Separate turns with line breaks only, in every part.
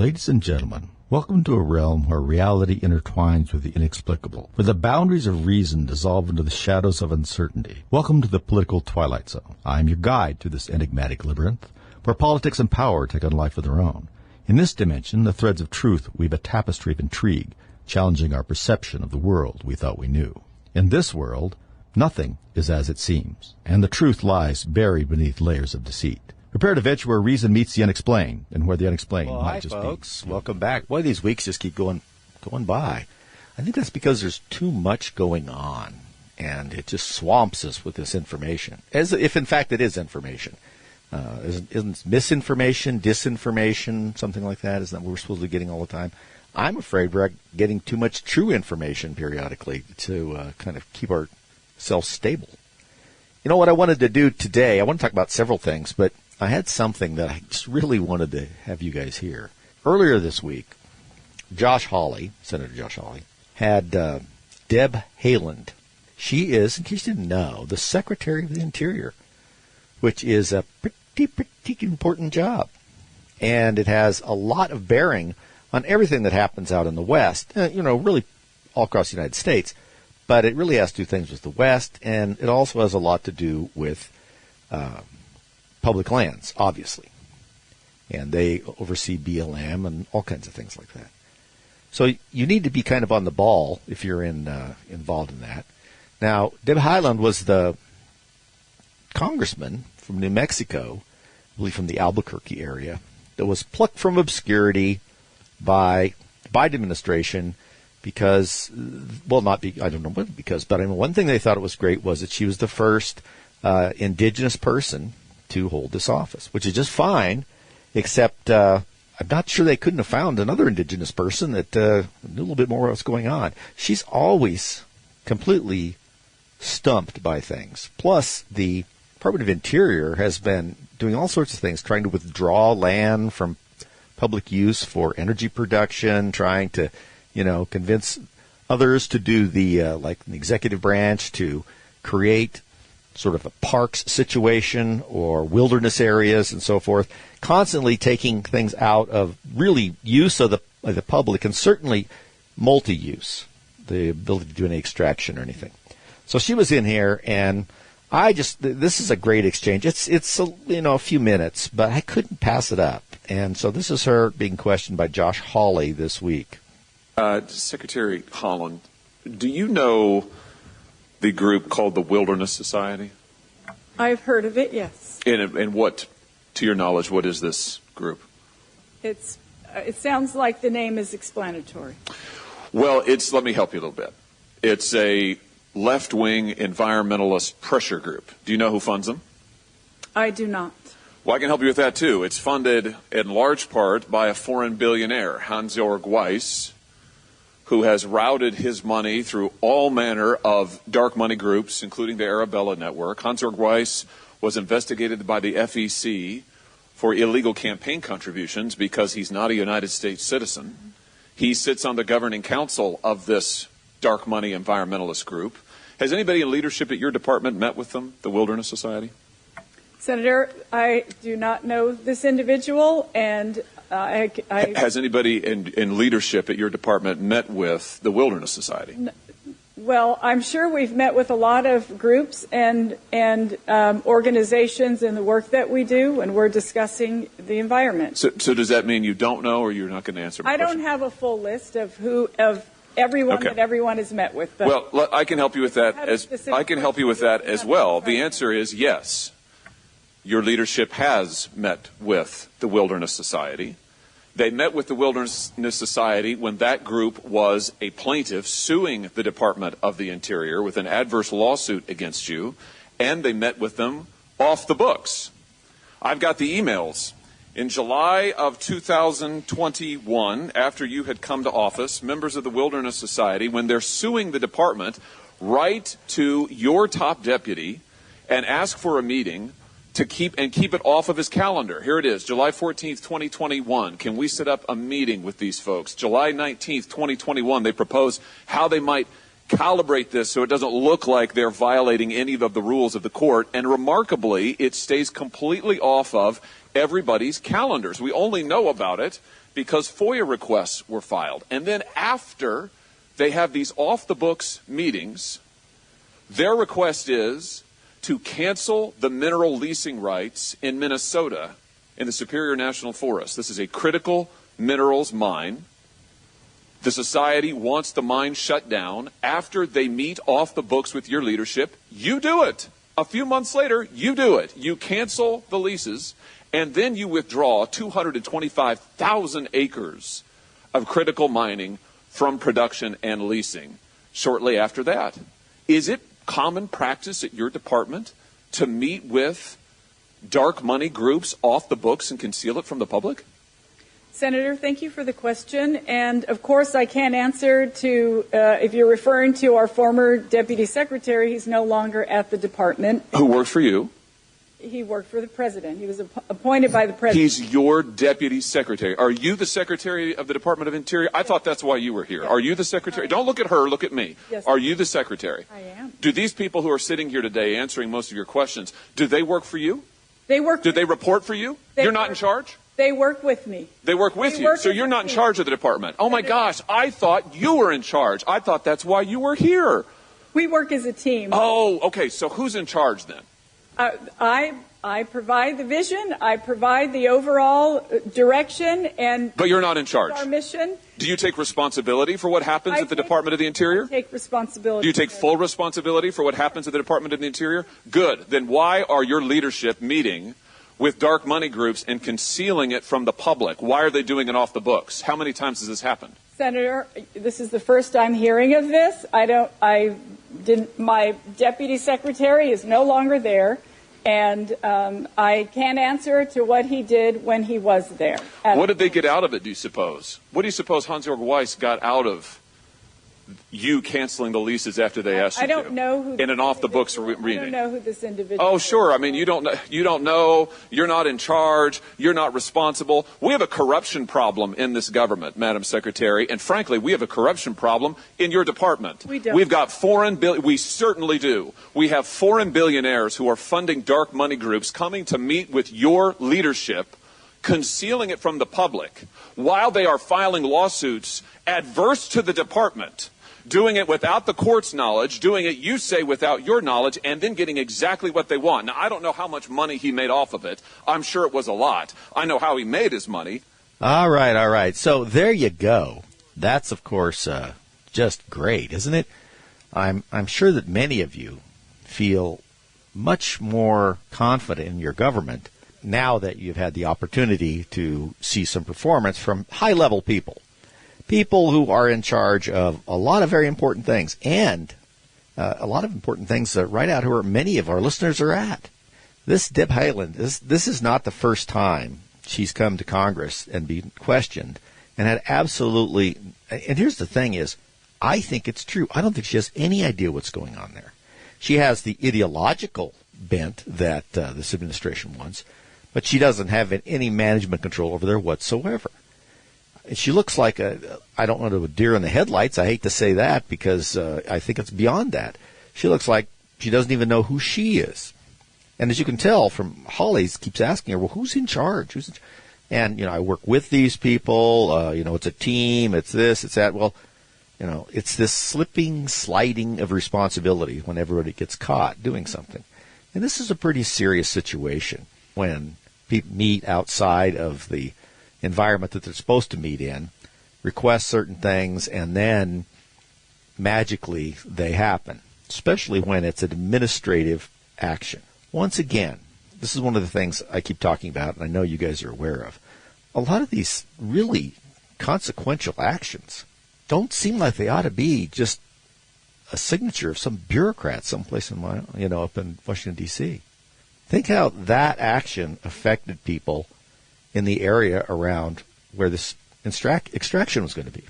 Ladies and gentlemen, welcome to a realm where reality intertwines with the inexplicable, where the boundaries of reason dissolve into the shadows of uncertainty. Welcome to the political twilight zone. I am your guide through this enigmatic labyrinth, where politics and power take on life of their own. In this dimension, the threads of truth weave a tapestry of intrigue, challenging our perception of the world we thought we knew. In this world, nothing is as it seems, and the truth lies buried beneath layers of deceit. Prepare to venture where reason meets the unexplained, and where the unexplained might just
folks.
be.
Welcome back. Boy, these weeks just keep going by. I think that's because there's too much going on, and it just swamps us with this information, as if, in fact, it is information. Isn't misinformation, disinformation, something like that? Isn't that what we're supposed to be getting all the time? I'm afraid we're getting too much true information periodically to kind of keep ourselves stable. You know what I wanted to do today? I want to talk about several things, but I had something that I just really wanted to have you guys hear. Earlier this week, Senator Josh Hawley, had Deb Haaland. She is, in case you didn't know, the Secretary of the Interior, which is a pretty important job. And it has a lot of bearing on everything that happens out in the West, really all across the United States. But it really has to do things with the West, and it also has a lot to do with public lands, obviously. And they oversee BLM and all kinds of things like that. So you need to be kind of on the ball if you're involved in that. Now, Deb Haaland was the congressman from New Mexico, I believe from the Albuquerque area, that was plucked from obscurity by the Biden administration because, I don't know what because, but one thing they thought it was great was that she was the first indigenous person to hold this office, which is just fine, except I'm not sure they couldn't have found another indigenous person that knew a little bit more what's going on. She's always completely stumped by things. Plus, the Department of Interior has been doing all sorts of things, trying to withdraw land from public use for energy production, trying to, convince others to do the executive branch to create sort of a parks situation or wilderness areas and so forth, constantly taking things out of really use of the public and certainly multi-use, the ability to do any extraction or anything. So she was in here, and this is a great exchange. It's a few minutes, but I couldn't pass it up. And so this is her being questioned by Josh Hawley this week.
Secretary Haaland, do you know the group called the Wilderness Society?
I've heard of it, yes.
And what, to your knowledge, what is this group?
It sounds like the name is explanatory.
Well, let me help you a little bit. It's a left-wing environmentalist pressure group. Do you know who funds them?
I do not.
Well, I can help you with that, too. It's funded in large part by a foreign billionaire, Hans-Georg Weiss, who has routed his money through all manner of dark money groups, including the Arabella Network. Hans-Georg Weiss was investigated by the FEC for illegal campaign contributions because he's not a United States citizen. He sits on the governing council of this dark money environmentalist group. Has anybody in leadership at your department met with them, the Wilderness Society?
Senator, I do not know this individual, and
Has anybody in leadership at your department met with the Wilderness Society?
Well, I'm sure we've met with a lot of groups and organizations in the work that we do, and we're discussing the environment.
So does that mean you don't know, or you're not going to answer my question?
I don't have a full list of everyone that everyone has met with. But
well, I can help you with that. As well. The answer is yes. Your leadership has met with the Wilderness Society. They met with the Wilderness Society when that group was a plaintiff suing the Department of the Interior with an adverse lawsuit against you, and they met with them off the books. I've got the emails. In July of 2021, after you had come to office, members of the Wilderness Society, when they're suing the department, write to your top deputy and ask for a meeting to keep it off of his calendar. Here it is, July 14th, 2021. Can we set up a meeting with these folks? July 19th, 2021, they propose how they might calibrate this so it doesn't look like they're violating any of the rules of the court. And remarkably, it stays completely off of everybody's calendars. We only know about it because FOIA requests were filed. And then after they have these off-the-books meetings, their request is to cancel the mineral leasing rights in Minnesota in the Superior National Forest. This is a critical minerals mine. The society wants the mine shut down. After they meet off the books with your leadership, you do it. A few months later, you do it. You cancel the leases, and then you withdraw 225,000 acres of critical mining from production and leasing shortly after that. Is it common practice at your department to meet with dark money groups off the books and conceal it from the public?
Senator, thank you for the question. And of course, I can't answer to, if you're referring to our former deputy secretary, he's no longer at the department.
Who worked for you?
He worked for the president. He was appointed by the president.
He's your deputy secretary. Are you the secretary of the Department of Interior? I thought that's why you were here. Are you the secretary? Don't look at her, look at me.
Yes.
Are you the secretary?
I am.
Do these people who are sitting here today answering most of your questions, do they work for you?
They work.
Do they report for you? You're not in charge?
They work with me.
They work with you. So you're not in charge of the department. Oh my gosh, I thought you were in charge. I thought that's why you were here.
We work as a team.
Oh, okay. So who's in charge then?
I provide the vision. I provide the overall direction and.
But you're not in charge.
Our mission.
Do you take responsibility for what happens at the Department of the Interior?
I take responsibility.
Do you take full responsibility for what happens at the Department of the Interior? Good. Then why are your leadership meeting with dark money groups and concealing it from the public? Why are they doing it off the books? How many times has this happened?
Senator, this is the first I'm hearing of this. My deputy secretary is no longer there, and I can't answer to what he did when he was there.
What did they get out of it, do you suppose? What do you suppose Hans-Jörg Weiss got out of you canceling the leases after they asked you to?
I don't know who.
In an off-the-books reading.
I don't know who this individual.
Oh, sure. I mean, you don't know. You're not in charge. You're not responsible. We have a corruption problem in this government, Madam Secretary, and frankly, we have a corruption problem in your department.
We don't.
We've got we certainly do. We have foreign billionaires who are funding dark money groups coming to meet with your leadership, concealing it from the public while they are filing lawsuits adverse to the department, doing it without the court's knowledge, doing it, you say, without your knowledge, and then getting exactly what they want. Now, I don't know how much money he made off of it. I'm sure it was a lot. I know how he made his money.
All right. So there you go. That's, of course, just great, isn't it? I'm sure that many of you feel much more confident in your government now that you've had the opportunity to see some performance from high-level people who are in charge of a lot of very important things, and a lot of important things right out where many of our listeners are at. This Deb Haaland, this is not the first time she's come to Congress and been questioned and had absolutely, and here's the thing is, I think it's true. I don't think she has any idea what's going on there. She has the ideological bent that this administration wants, but she doesn't have any management control over there whatsoever. She looks like I don't know, a deer in the headlights. I hate to say that because I think it's beyond that. She looks like she doesn't even know who she is. And as you can tell from Holly keeps asking her, well, who's in charge? And, I work with these people. It's a team. It's this, it's that. Well, it's this sliding of responsibility when everybody gets caught doing something. And this is a pretty serious situation when people meet outside of the environment that they're supposed to meet in, request certain things, and then magically they happen, especially when it's an administrative action. Once again, this is one of the things I keep talking about, and I know you guys are aware of. A lot of these really consequential actions don't seem like they ought to be just a signature of some bureaucrat someplace up in Washington, D.C. Think how that action affected people in the area around where this extraction was going to be.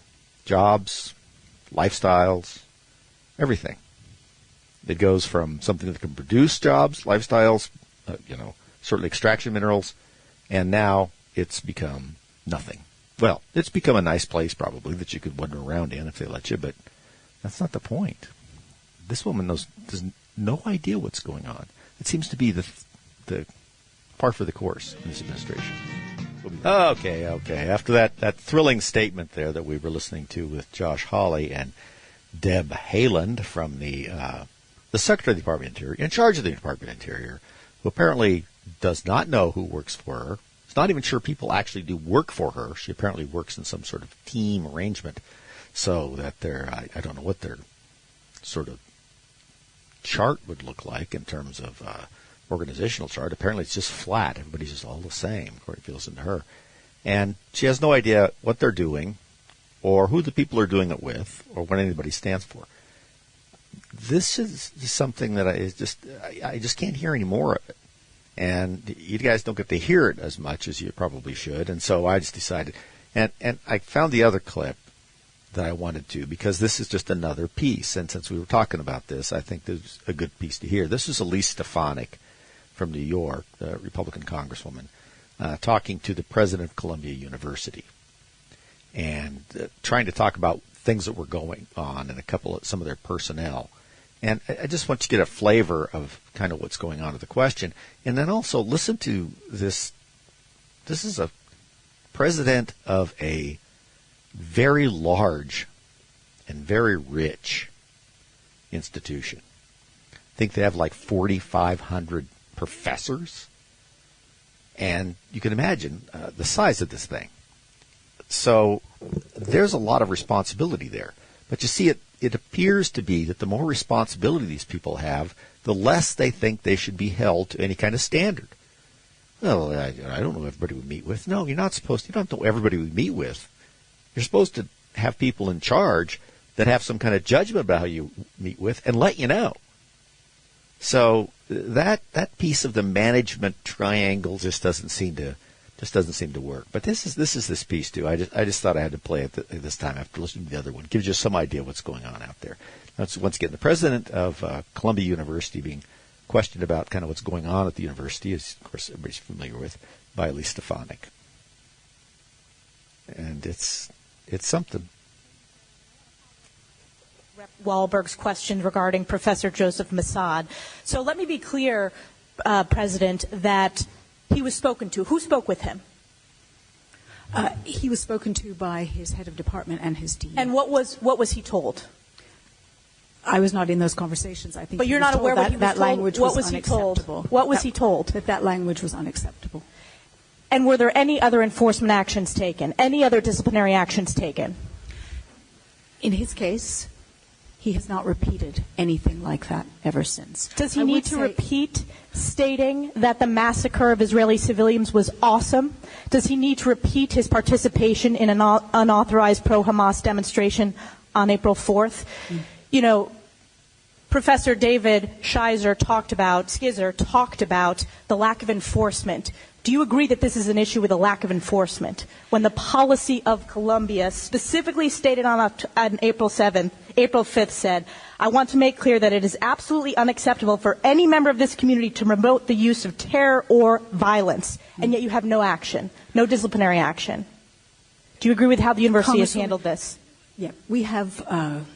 Jobs, lifestyles, everything. It goes from something that can produce jobs, lifestyles, certainly extraction minerals, and now it's become nothing. Well, it's become a nice place probably that you could wander around in if they let you, but that's not the point. This woman has no idea what's going on. It seems to be the par for the course in this administration. Okay. After that thrilling statement there that we were listening to with Josh Hawley and Deb Haaland from the Secretary of the Department of Interior, in charge of the Department of Interior, who apparently does not know who works for her. Is not even sure people actually do work for her. She apparently works in some sort of team arrangement, so that I don't know what their sort of chart would look like in terms of organizational chart. Apparently it's just flat. Everybody's just all the same, according to listening to her. And she has no idea what they're doing or who the people are doing it with or what anybody stands for. This is something that I just can't hear any more of it. And you guys don't get to hear it as much as you probably should. And so I just decided. And I found the other clip that I wanted to, because this is just another piece. And since we were talking about this, I think there's a good piece to hear. This is Elise Stefanik from New York, the Republican congresswoman, talking to the president of Columbia University and trying to talk about things that were going on and some of their personnel. And I just want you to get a flavor of kind of what's going on with the question. And then also listen to this. This is a president of a very large and very rich institution. I think they have like 4,500 professors. And you can imagine the size of this thing. So there's a lot of responsibility there. But you see, it appears to be that the more responsibility these people have, the less they think they should be held to any kind of standard. Well, I don't know everybody we meet with. No, you're not supposed to. You don't know everybody we meet with. You're supposed to have people in charge that have some kind of judgment about how you meet with and let you know. So that piece of the management triangle just doesn't seem to work. But this is this piece too. I just thought I had to play it this time after listening to the other one. Gives you some idea what's going on out there. That's once again the president of Columbia University being questioned about kind of what's going on at the university, as of course everybody's familiar with, by Elise Stefanik. And it's something.
Rep. Wahlberg's question regarding Professor Joseph Massad. So let me be clear, President, that he was spoken to. Who spoke with him?
He was spoken to by his head of department and his dean.
And what was he told?
I was not in those conversations. I think.
But you're not aware what he was
that
told?
language
what
was
he
unacceptable.
told? What was he told?
That language was unacceptable.
And were there any other enforcement actions taken? Any other disciplinary actions taken?
In his case, he has not repeated anything like that ever since.
Does he need to repeat stating that the massacre of Israeli civilians was awesome? Does he need to repeat his participation in an unauthorized pro-Hamas demonstration on April 4th? You know, Professor David Schizzer talked about the lack of enforcement. Do you agree that this is an issue with a lack of enforcement? When the policy of Columbia specifically stated on April 5th said, I want to make clear that it is absolutely unacceptable for any member of this community to promote the use of terror or violence, and yet you have no action, no disciplinary action. Do you agree with how the university has handled this?
Yeah, we have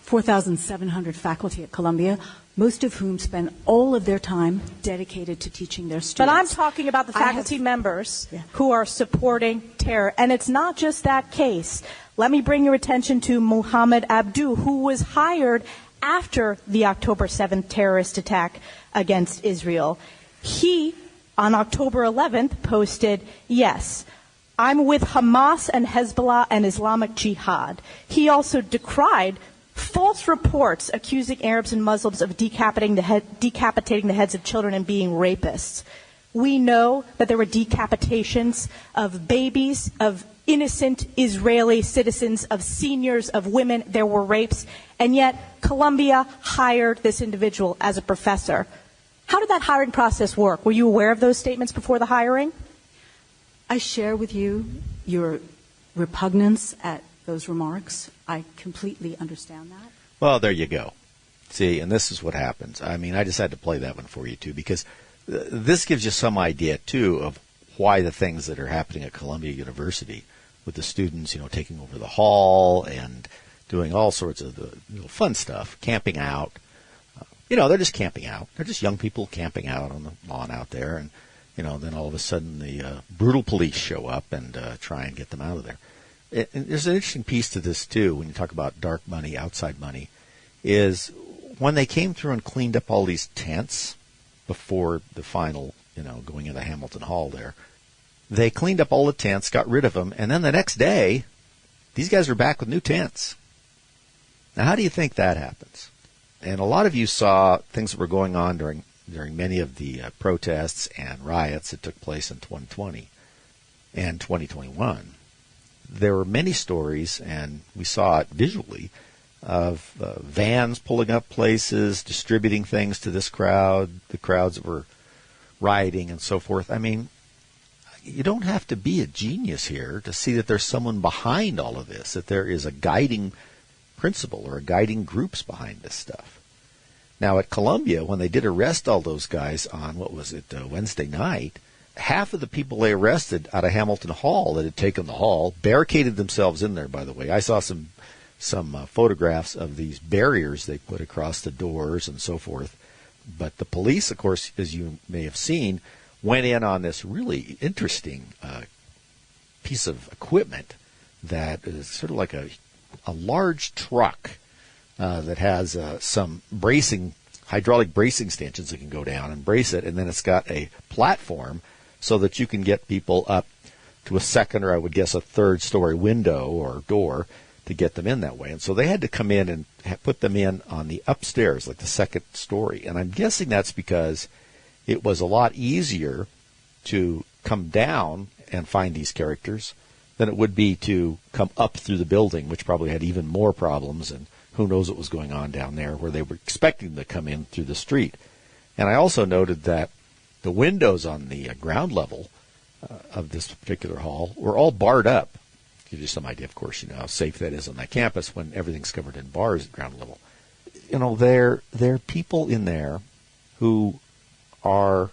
4,700 faculty at Columbia, most of whom spend all of their time dedicated to teaching their students.
But I'm talking about the faculty members who are supporting terror. And it's not just that case. Let me bring your attention to Muhammad Abdu, who was hired after the October 7th terrorist attack against Israel. He, on October 11th, posted, yes, I'm with Hamas and Hezbollah and Islamic Jihad. He also decried false reports accusing Arabs and Muslims of decapitating the heads of children and being rapists. We know that there were decapitations of babies, of innocent Israeli citizens, of seniors, of women. There were rapes. And yet Columbia hired this individual as a professor. How did that hiring process work? Were you aware of those statements before the hiring?
I share with you your repugnance at those remarks. I completely understand that.
Well, there you go. See, and this is what happens. I mean, I just had to play that one for you, too, because this gives you some idea, too, of why the things that are happening at Columbia University with the students, taking over the hall and doing all sorts of fun stuff, camping out. They're just camping out. They're just young people camping out on the lawn out there. And, then all of a sudden the brutal police show up and try and get them out of there. And there's an interesting piece to this, too, when you talk about dark money, outside money, is when they came through and cleaned up all these tents before the final, going into Hamilton Hall there, they cleaned up all the tents, got rid of them, and then the next day, these guys are back with new tents. Now, how do you think that happens? And a lot of you saw things that were going on during many of the protests and riots that took place in 2020 and 2021. There were many stories, and we saw it visually, of vans pulling up places, distributing things to this crowd, the crowds that were rioting and so forth. I mean, you don't have to be a genius here to see that there's someone behind all of this, that there is a guiding principle or a guiding groups behind this stuff. Now, at Columbia, when they did arrest all those guys on, Wednesday night, half of the people they arrested out of Hamilton Hall that had taken the hall barricaded themselves in there, by the way. I saw some photographs of these barriers they put across the doors and so forth. But the police, of course, as you may have seen, went in on this really interesting piece of equipment that is sort of like a large truck that has some hydraulic bracing stanchions that can go down and brace it, and then it's got a platform so that you can get people up to a second, or I would guess a third story window or door to get them in that way. And so they had to come in and put them in on the upstairs, like the second story. And I'm guessing that's because it was a lot easier to come down and find these characters than it would be to come up through the building, which probably had even more problems, and who knows what was going on down there, where they were expecting them to come in through the street. And I also noted that the windows on the ground level of this particular hall were all barred up. To give you some idea, of course, how safe that is on that campus when everything's covered in bars at ground level. There are people in there who are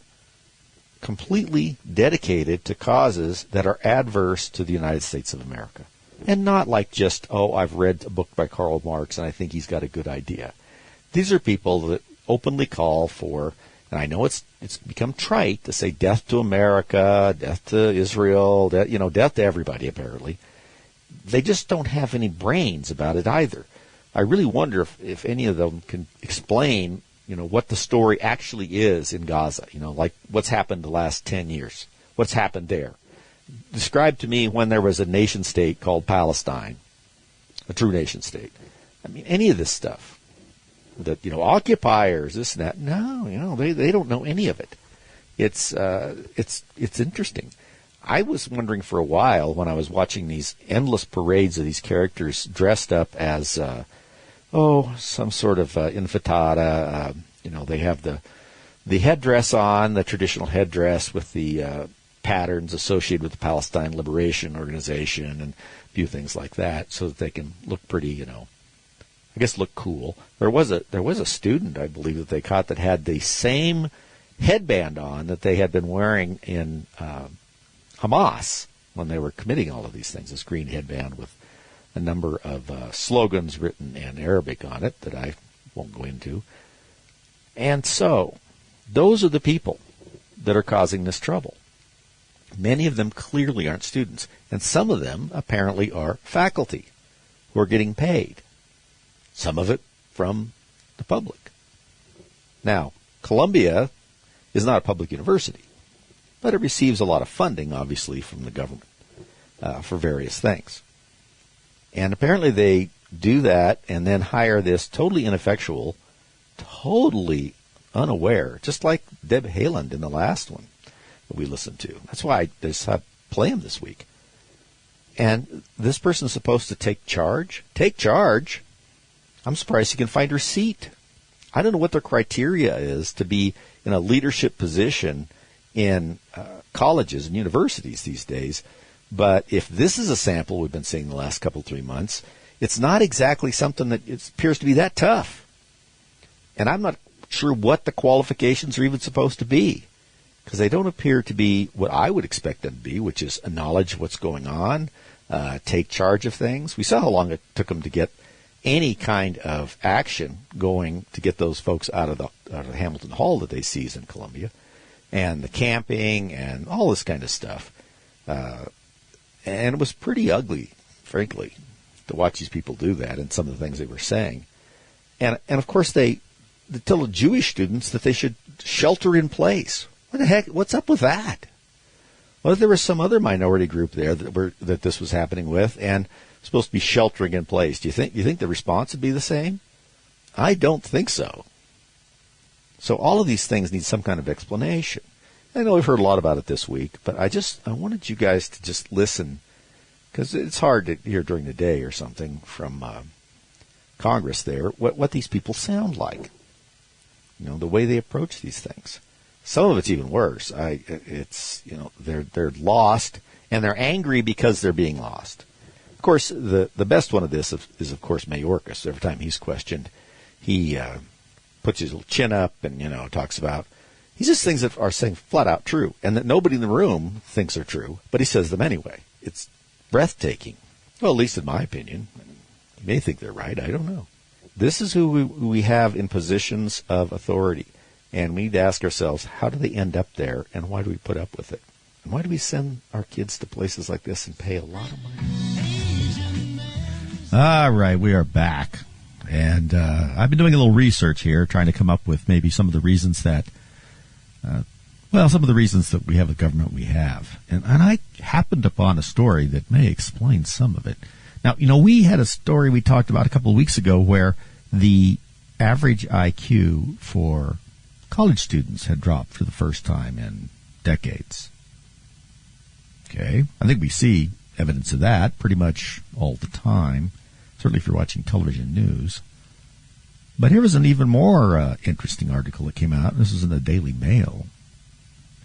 completely dedicated to causes that are adverse to the United States of America. And not like just, I've read a book by Karl Marx and I think he's got a good idea. These are people that openly call for, and I know it's become trite to say death to America, death to Israel, death to everybody apparently. They just don't have any brains about it either. I really wonder if any of them can explain what the story actually is in Gaza, like what's happened the last 10 years, what's happened there. Describe to me when there was a nation state called Palestine, a true nation state. I mean, any of this stuff, that, occupiers, this and that, no, they don't know any of it. It's interesting. I was wondering for a while when I was watching these endless parades of these characters dressed up as, some sort of intifada. They have the headdress on, the traditional headdress with the patterns associated with the Palestine Liberation Organization and a few things like that, so that they can look pretty, look cool. There was a student, I believe, that they caught that had the same headband on that they had been wearing in Hamas when they were committing all of these things, this green headband with a number of slogans written in Arabic on it that I won't go into. And so, those are the people that are causing this trouble. Many of them clearly aren't students, and some of them apparently are faculty who are getting paid, some of it from the public. Now, Columbia is not a public university, but it receives a lot of funding, obviously, from the government for various things. And apparently they do that and then hire this totally ineffectual, totally unaware, just like Deb Haaland in the last one that we listened to. That's why I just had to play him this week. And this person is supposed to take charge? Take charge? I'm surprised he can find her seat. I don't know what their criteria is to be in a leadership position in colleges and universities these days. But if this is a sample we've been seeing the last 3 months, it's not exactly something that appears to be that tough. And I'm not sure what the qualifications are even supposed to be, because they don't appear to be what I would expect them to be, which is a knowledge of what's going on, take charge of things. We saw how long it took them to get any kind of action going to get those folks out of the Hamilton Hall that they seized in Columbia. and the camping and all this kind of stuff. And it was pretty ugly, frankly, to watch these people do that and some of the things they were saying. And of course, they tell the Jewish students that they should shelter in place. What the heck? What's up with that? Well, there was some other minority group there that this was happening with, and supposed to be sheltering in place. Do you think the response would be the same? I don't think so. So all of these things need some kind of explanation. I know we've heard a lot about it this week, but I wanted you guys to just listen, because it's hard to hear during the day or something from Congress there what these people sound like. You know, the way they approach these things. Some of it's even worse. They're lost, and they're angry because they're being lost. Of course, the best one of this is of course Mayorkas. Every time he's questioned, he puts his little chin up and talks about. He says things that are saying flat out true, and that nobody in the room thinks are true, but he says them anyway. It's breathtaking. Well, at least in my opinion. You may think they're right. I don't know. This is who we have in positions of authority. And we need to ask ourselves, how do they end up there, and why do we put up with it? And why do we send our kids to places like this and pay a lot of money?
All right, we are back. And I've been doing a little research here, trying to come up with maybe some of the reasons that, some of the reasons that we have the government we have. And I happened upon a story that may explain some of it. Now, we had a story we talked about a couple of weeks ago where the average IQ for college students had dropped for the first time in decades. Okay, I think we see evidence of that pretty much all the time, certainly if you're watching television news. But here was an even more interesting article that came out. This is in the Daily Mail.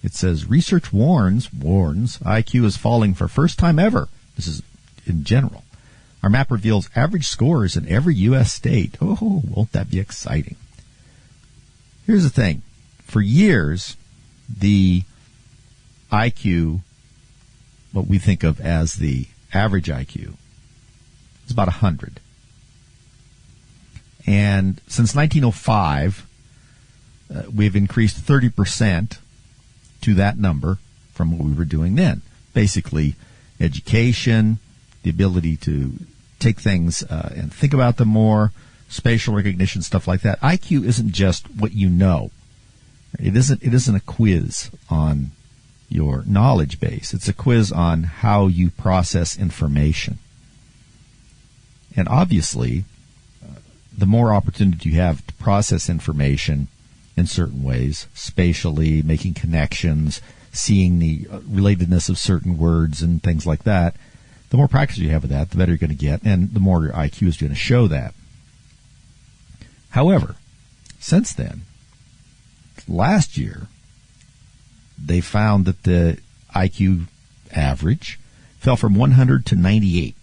It says, research warns IQ is falling for first time ever. This is in general. Our map reveals average scores in every U.S. state. Oh, won't that be exciting? Here's the thing. For years, the IQ, what we think of as the average IQ, is about 100. And since 1905, we've increased 30% to that number from what we were doing then. Basically, education, the ability to take things and think about them more, spatial recognition, stuff like that. IQ isn't just what you know. It isn't a quiz on your knowledge base. It's a quiz on how you process information. And obviously, the more opportunity you have to process information in certain ways, spatially, making connections, seeing the relatedness of certain words and things like that, the more practice you have with that, the better you're going to get, and the more your IQ is going to show that. However, since then, last year, they found that the IQ average fell from 100 to 98.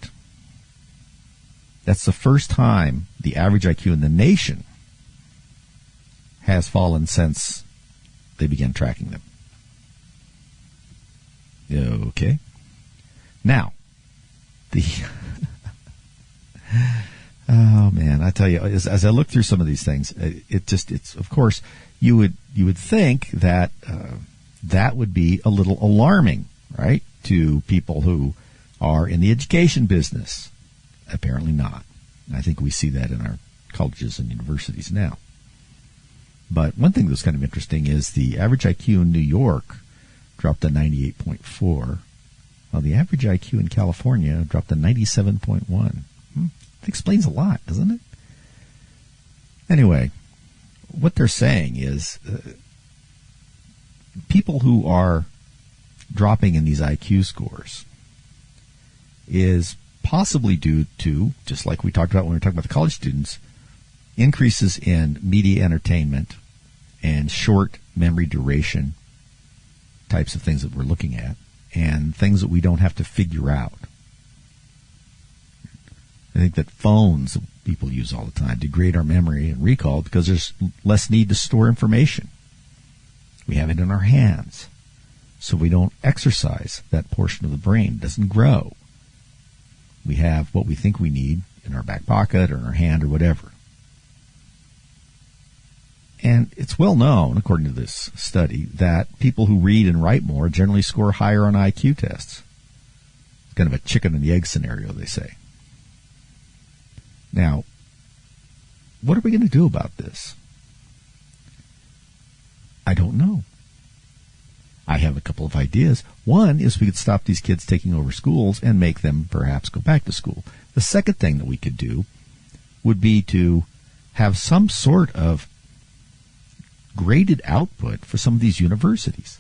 That's the first time the average IQ in the nation has fallen since they began tracking them. Okay. Now, oh man, I tell you, as I look through some of these things, it's of course you would think that that would be a little alarming, right, to people who are in the education business. Apparently not. I think we see that in our colleges and universities now. But one thing that's kind of interesting is the average IQ in New York dropped to 98.4, while the average IQ in California dropped to 97.1. It explains a lot, doesn't it? Anyway, what they're saying is people who are dropping in these IQ scores is possibly due to, just like we talked about when we were talking about the college students, increases in media entertainment and short memory duration types of things that we're looking at, and things that we don't have to figure out. I think that phones that people use all the time degrade our memory and recall because there's less need to store information. We have it in our hands, so we don't exercise that portion of the brain. It doesn't grow. We have what we think we need in our back pocket or in our hand or whatever. And it's well known, according to this study, that people who read and write more generally score higher on IQ tests. It's kind of a chicken and the egg scenario, they say. Now, what are we going to do about this? I don't know. I have a couple of ideas. One is we could stop these kids taking over schools and make them perhaps go back to school. The second thing that we could do would be to have some sort of graded output for some of these universities.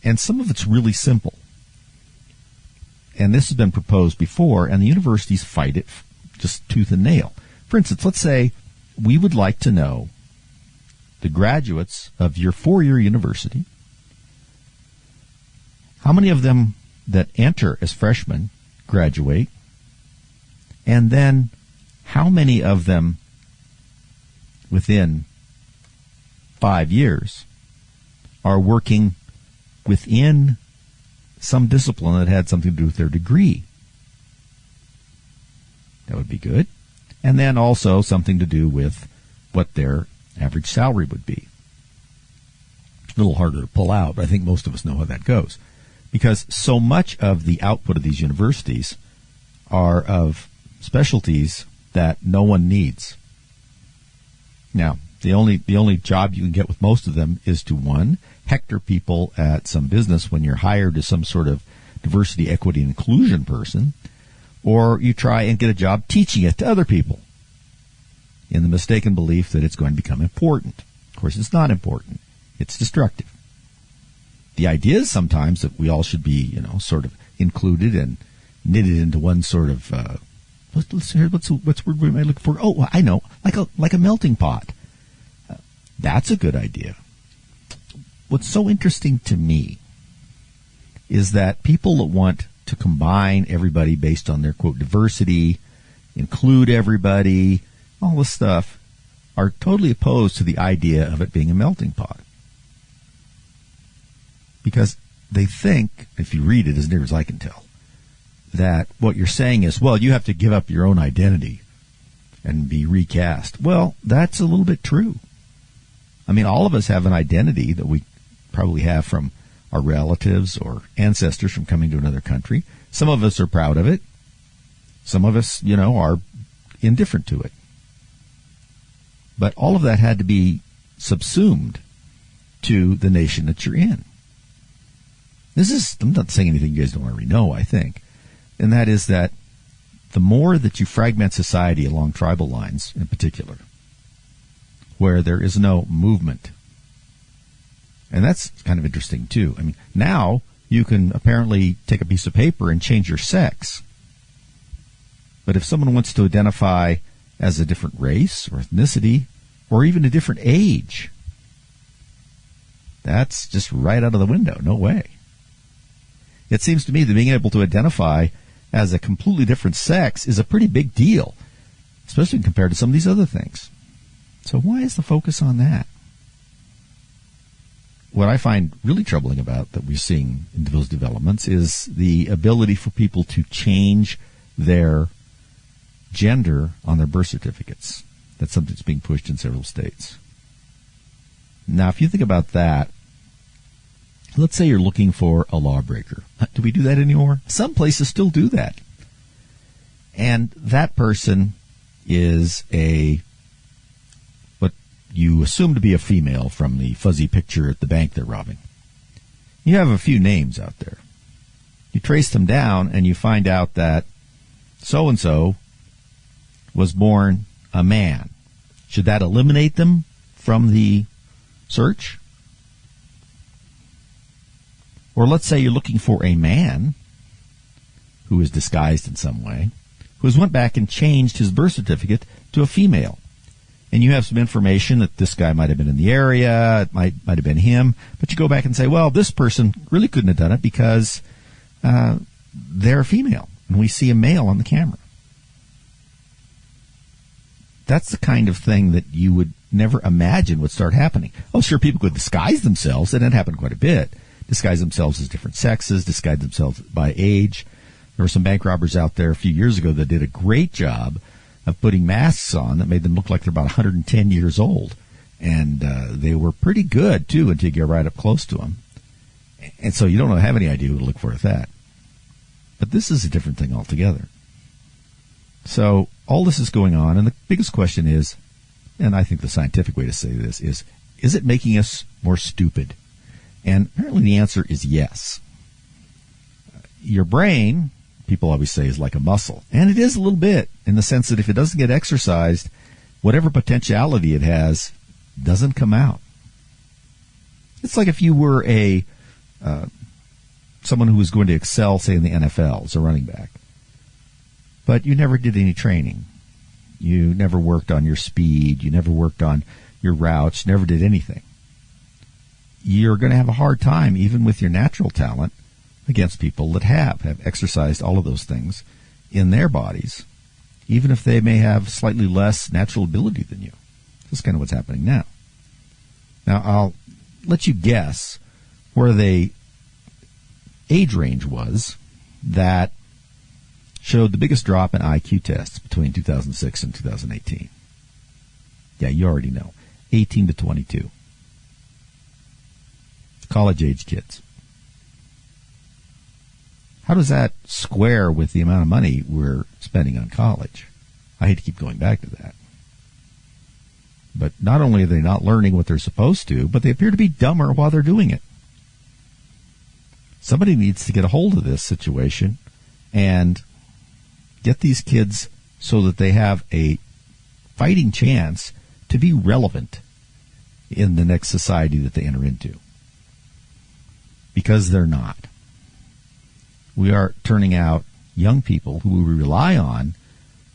And some of it's really simple. And this has been proposed before, and the universities fight it just tooth and nail. For instance, let's say we would like to know the graduates of your 4-year university, how many of them that enter as freshmen graduate, and then how many of them within 5 years are working within some discipline that had something to do with their degree. That would be good. And then also something to do with what their average salary would be. A little harder to pull out, but I think most of us know how that goes. Because so much of the output of these universities are of specialties that no one needs. Now, the only job you can get with most of them is to, one, hector people at some business when you're hired as some sort of diversity, equity, and inclusion person, or you try and get a job teaching it to other people in the mistaken belief that it's going to become important. Of course, it's not important. It's destructive. The idea is sometimes that we all should be, sort of included and knitted into one sort of, what's the word we might look for? Oh, I know, like a melting pot. That's a good idea. What's so interesting to me is that people that want to combine everybody based on their, quote, diversity, include everybody, all this stuff, are totally opposed to the idea of it being a melting pot. Because they think, if you read it as near as I can tell, that what you're saying is, well, you have to give up your own identity and be recast. Well, that's a little bit true. I mean, all of us have an identity that we probably have from our relatives or ancestors from coming to another country. Some of us are proud of it. Some of us, are indifferent to it. But all of that had to be subsumed to the nation that you're in. I'm not saying anything you guys don't already know, I think. And that is that the more that you fragment society along tribal lines in particular, where there is no movement. And that's kind of interesting, too. I mean, now you can apparently take a piece of paper and change your sex. But if someone wants to identify as a different race or ethnicity or even a different age, that's just right out of the window. No way. It seems to me that being able to identify as a completely different sex is a pretty big deal, especially compared to some of these other things. So why is the focus on that? What I find really troubling about that we're seeing in those developments is the ability for people to change their gender on their birth certificates. That's something that's being pushed in several states. Now, if you think about that, let's say you're looking for a lawbreaker. Do we do that anymore? Some places still do that. And that person is what you assume to be a female from the fuzzy picture at the bank they're robbing. You have a few names out there. You trace them down and you find out that so-and-so was born a man. Should that eliminate them from the search? Or let's say you're looking for a man who is disguised in some way, who has went back and changed his birth certificate to a female. And you have some information that this guy might have been in the area, it might have been him, but you go back and say, well, this person really couldn't have done it because they're a female, and we see a male on the camera. That's the kind of thing that you would never imagine would start happening. Oh, sure, people could disguise themselves, and it happened quite a bit. Disguise themselves as different sexes, disguise themselves by age. There were some bank robbers out there a few years ago that did a great job of putting masks on that made them look like they're about 110 years old. And they were pretty good, too, until you get right up close to them. And so you don't have any idea who to look for with that. But this is a different thing altogether. So all this is going on, and the biggest question is, and I think the scientific way to say this is it making us more stupid? And apparently the answer is yes. Your brain, people always say, is like a muscle. And it is a little bit, in the sense that if it doesn't get exercised, whatever potentiality it has doesn't come out. It's like if you were someone who was going to excel, say, in the NFL as a running back, but you never did any training. You never worked on your speed. You never worked on your routes. Never did anything. You're going to have a hard time, even with your natural talent, against people that have exercised all of those things in their bodies, even if they may have slightly less natural ability than you. This is kind of what's happening now. Now, I'll let you guess where the age range was that showed the biggest drop in IQ tests between 2006 and 2018. Yeah, you already know. 18 to 22. College-age kids. How does that square with the amount of money we're spending on college? I hate to keep going back to that. But not only are they not learning what they're supposed to, but they appear to be dumber while they're doing it. Somebody needs to get a hold of this situation and get these kids so that they have a fighting chance to be relevant in the next society that they enter into. Because they're not. We are turning out young people who we rely on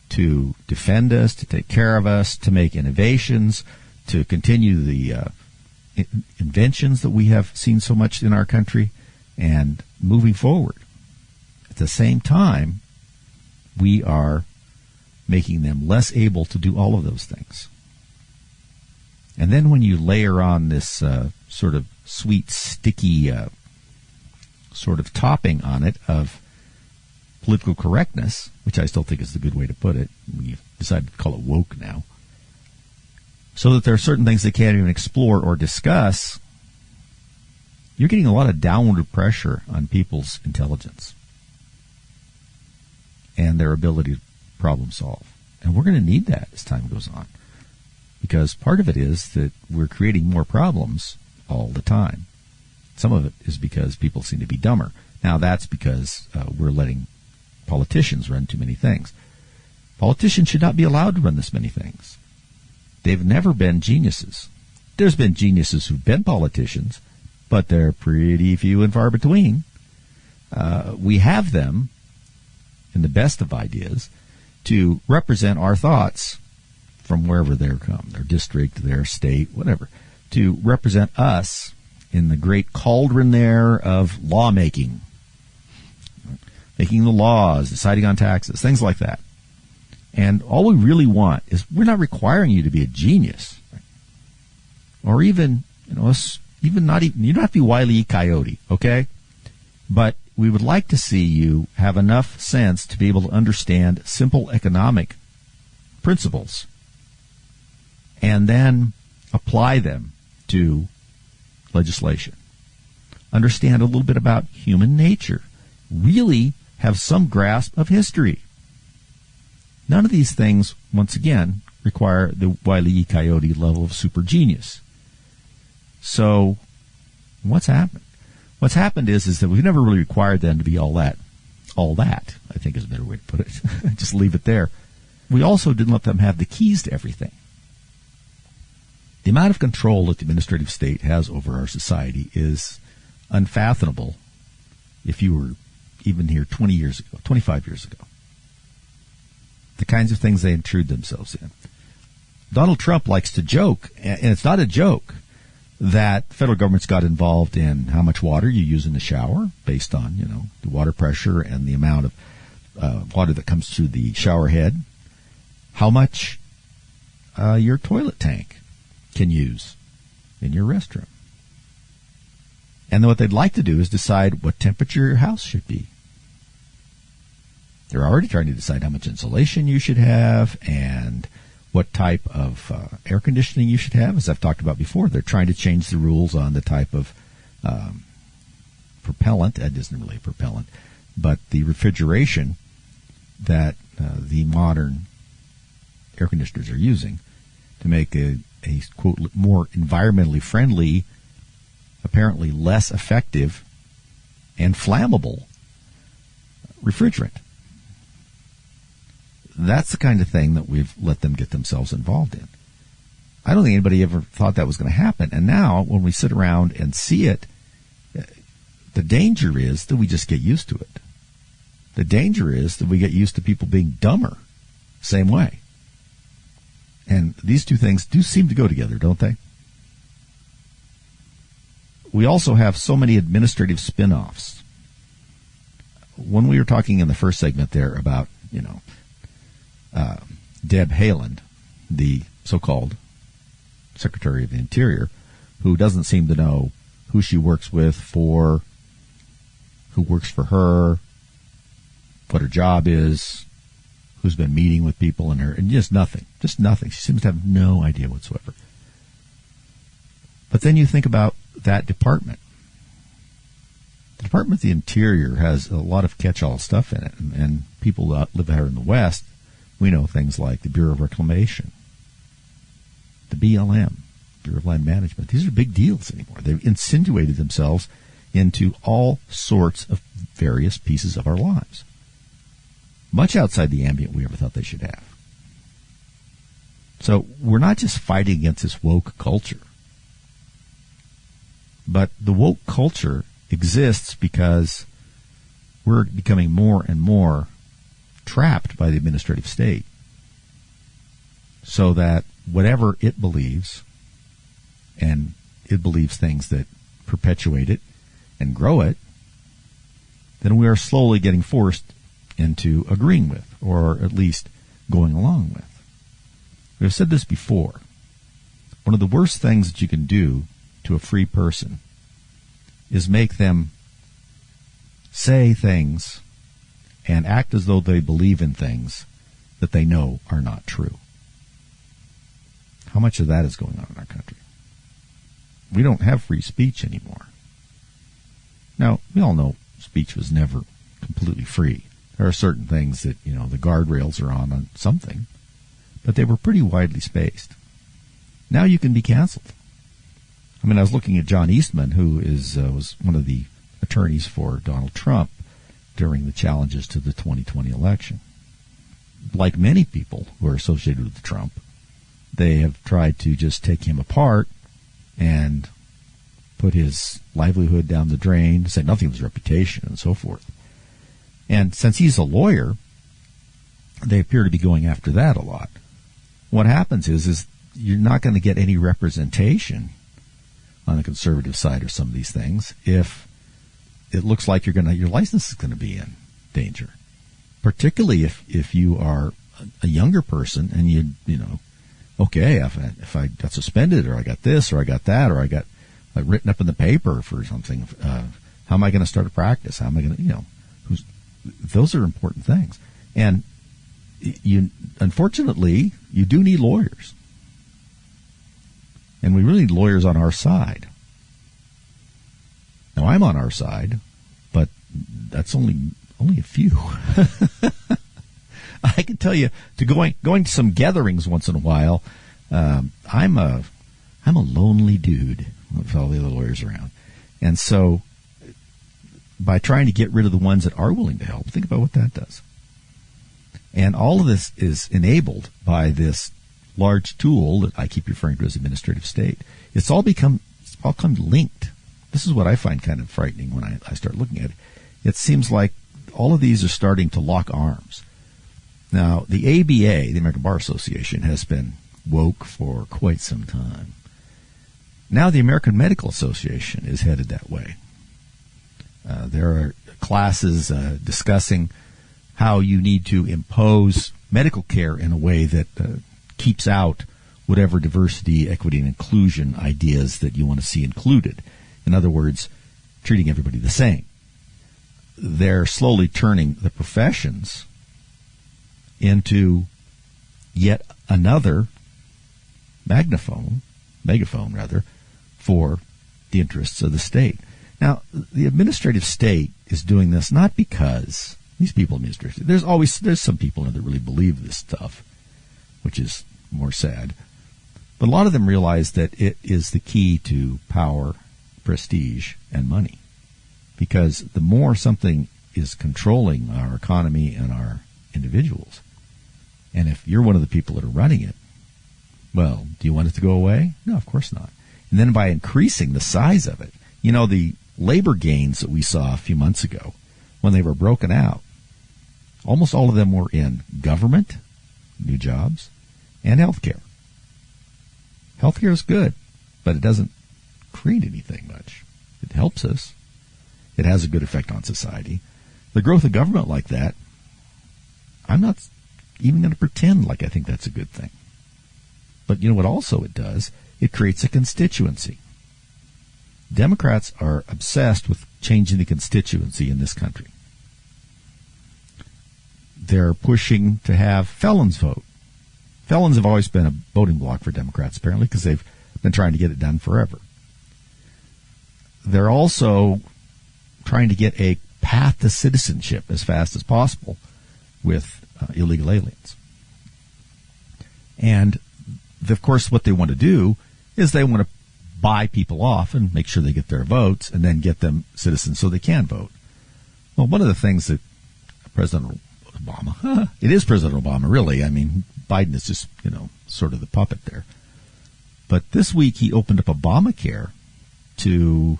to defend us, to take care of us, to make innovations, to continue the inventions that we have seen so much in our country, and moving forward. At the same time, we are making them less able to do all of those things. And then when you layer on this sort of sweet, sticky sort of topping on it of political correctness, which I still think is the good way to put it. We've decided to call it woke now. So that there are certain things they can't even explore or discuss. You're getting a lot of downward pressure on people's intelligence and their ability to problem solve. And we're going to need that as time goes on. Because part of it is that we're creating more problems all the time. Some of it is because people seem to be dumber. Now, that's because we're letting politicians run too many things. Politicians should not be allowed to run this many things. They've never been geniuses. There's been geniuses who've been politicians, but they're pretty few and far between. We have them, in the best of ideas, to represent our thoughts from wherever they're come, their district, their state, whatever, to represent us in the great cauldron there of lawmaking, making the laws, deciding on taxes, things like that. And all we really want is, we're not requiring you to be a genius, or even, you don't have to be Wile E. Coyote, okay? But we would like to see you have enough sense to be able to understand simple economic principles and then apply them to legislation. Understand a little bit about human nature. Really have some grasp of history. None of these things, once again, require the Wile E. Coyote level of super genius. So, what's happened? What's happened is that we've never really required them to be all that. All that, I think, is a better way to put it. Just leave it there. We also didn't let them have the keys to everything. The amount of control that the administrative state has over our society is unfathomable if you were even here 20 years ago, 25 years ago. The kinds of things they intrude themselves in. Donald Trump likes to joke, and it's not a joke, that the federal government's got involved in how much water you use in the shower based on, the water pressure and the amount of water that comes through the shower head, how much your toilet tank can use in your restroom. And then what they'd like to do is decide what temperature your house should be. They're already trying to decide how much insulation you should have and what type of air conditioning you should have. As I've talked about before, they're trying to change the rules on the type of propellant. That isn't really a propellant, but the refrigeration that the modern air conditioners are using to make a quote, more environmentally friendly, apparently less effective and flammable refrigerant. That's the kind of thing that we've let them get themselves involved in. I don't think anybody ever thought that was going to happen. And now, when we sit around and see it, the danger is that we just get used to it. The danger is that we get used to people being dumber, same way. And these two things do seem to go together, don't they? We also have so many administrative spin-offs. When we were talking in the first segment there about, Deb Haaland, the so-called Secretary of the Interior, who doesn't seem to know who she works with, for who works for her, what her job is, who's been meeting with people in her, and just nothing. She seems to have no idea whatsoever. But then you think about that department. The Department of the Interior has a lot of catch-all stuff in it, and people that live here in the West, we know things like the Bureau of Reclamation, the BLM, Bureau of Land Management. These are big deals anymore. They've insinuated themselves into all sorts of various pieces of our lives, much outside the ambient we ever thought they should have. So we're not just fighting against this woke culture, but the woke culture exists because we're becoming more and more trapped by the administrative state, so that whatever it believes, and it believes things that perpetuate it and grow it, then we are slowly getting forced into agreeing with, or at least going along with. We've said this before. One of the worst things that you can do to a free person is make them say things and act as though they believe in things that they know are not true. How much of that is going on in our country? We don't have free speech anymore. Now, we all know speech was never completely free. There are certain things that, the guardrails are on something, but they were pretty widely spaced. Now you can be canceled. I was looking at John Eastman, who was one of the attorneys for Donald Trump during the challenges to the 2020 election. Like many people who are associated with Trump, they have tried to just take him apart and put his livelihood down the drain, say nothing of his reputation, and so forth. And since he's a lawyer, they appear to be going after that a lot. What happens is you're not going to get any representation on the conservative side of some of these things if it looks like your license is going to be in danger. Particularly if you are a younger person and okay, if I got suspended, or I got this, or I got that, or I got written up in the paper for something, how am I going to start a practice? How am I going to, those are important things. And unfortunately, you do need lawyers. And we really need lawyers on our side. Now, I'm on our side, but that's only a few. I can tell you, going to some gatherings once in a while, I'm a lonely dude with all the other lawyers around. And so by trying to get rid of the ones that are willing to help, think about what that does. And all of this is enabled by this large tool that I keep referring to as administrative state. It's all come linked. This is what I find kind of frightening when I start looking at it. It seems like all of these are starting to lock arms. Now, the ABA, the American Bar Association, has been woke for quite some time. Now the American Medical Association is headed that way. There are classes discussing how you need to impose medical care in a way that keeps out whatever diversity, equity, and inclusion ideas that you want to see included. In other words, treating everybody the same. They're slowly turning the professions into yet another megaphone for the interests of the state. Now, the administrative state is doing this not because these people administrative. There's some people that really believe this stuff, which is more sad. But a lot of them realize that it is the key to power, prestige, and money. Because the more something is controlling our economy and our individuals, and if you're one of the people that are running it, well, do you want it to go away? No, of course not. And then by increasing the size of it, the labor gains that we saw a few months ago when they were broken out, almost all of them were in government, new jobs, and healthcare. Healthcare is good, but it doesn't create anything much. It helps us. It has a good effect on society. The growth of government like that, I'm not even going to pretend like I think that's a good thing. But you know what also it does? It creates a constituency. Democrats are obsessed with changing the constituency in this country. They're pushing to have felons vote. Felons have always been a voting bloc for Democrats, apparently, because they've been trying to get it done forever. They're also trying to get a path to citizenship as fast as possible with illegal aliens. And, of course, what they want to do is they want to buy people off and make sure they get their votes and then get them citizens so they can vote. Well, one of the things that President Obama, it is President Obama, really. I mean, Biden is just, sort of the puppet there. But this week he opened up Obamacare to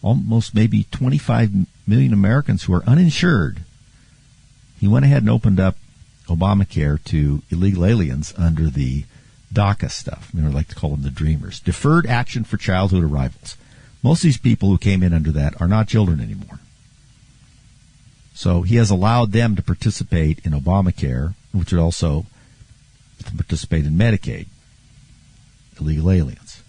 almost maybe 25 million Americans who are uninsured. He went ahead and opened up Obamacare to illegal aliens under the DACA stuff. I like to call them the Dreamers. Deferred Action for Childhood Arrivals. Most of these people who came in under that are not children anymore. So he has allowed them to participate in Obamacare, which would also participate in Medicaid, illegal aliens.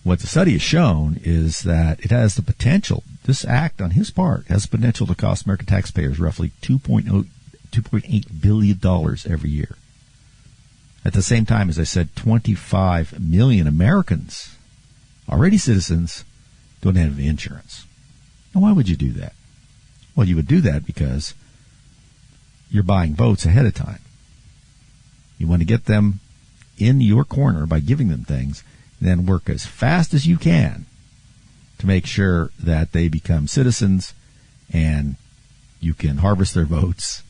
What the study has shown is that it has the potential, this act on his part has the potential to cost American taxpayers roughly $2.8 billion every year. At the same time, as I said, 25 million Americans, already citizens, don't have any insurance. Now, why would you do that? Well, you would do that because you're buying votes ahead of time. You want to get them in your corner by giving them things, and then work as fast as you can to make sure that they become citizens and you can harvest their votes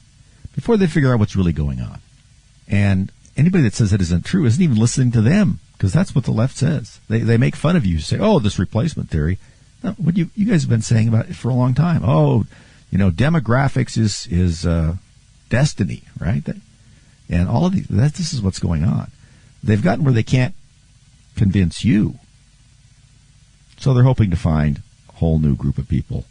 before they figure out what's really going on. And anybody that says that isn't true isn't even listening to them, because that's what the left says. They make fun of you, say, oh, this replacement theory. No, what you guys have been saying about it for a long time. Oh, demographics is destiny, right? And all of this is what's going on. They've gotten where they can't convince you. So they're hoping to find a whole new group of people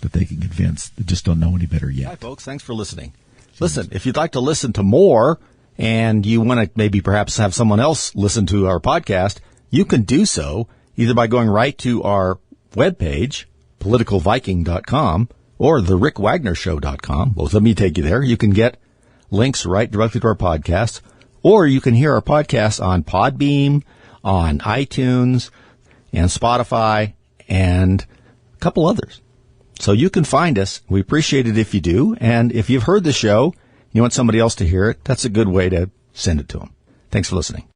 that they can convince that just don't know any better yet.
Hi, folks. Thanks for listening. Listen, if you'd like to listen to more and you want to maybe perhaps have someone else listen to our podcast, you can do so either by going right to our webpage, politicalviking.com, or therickwagnershow.com. Both of them will take you there. You can get links right directly to our podcast, or you can hear our podcast on Podbean, on iTunes, and Spotify, and a couple others. So you can find us. We appreciate it if you do. And if you've heard the show, you want somebody else to hear it, that's a good way to send it to them. Thanks for listening.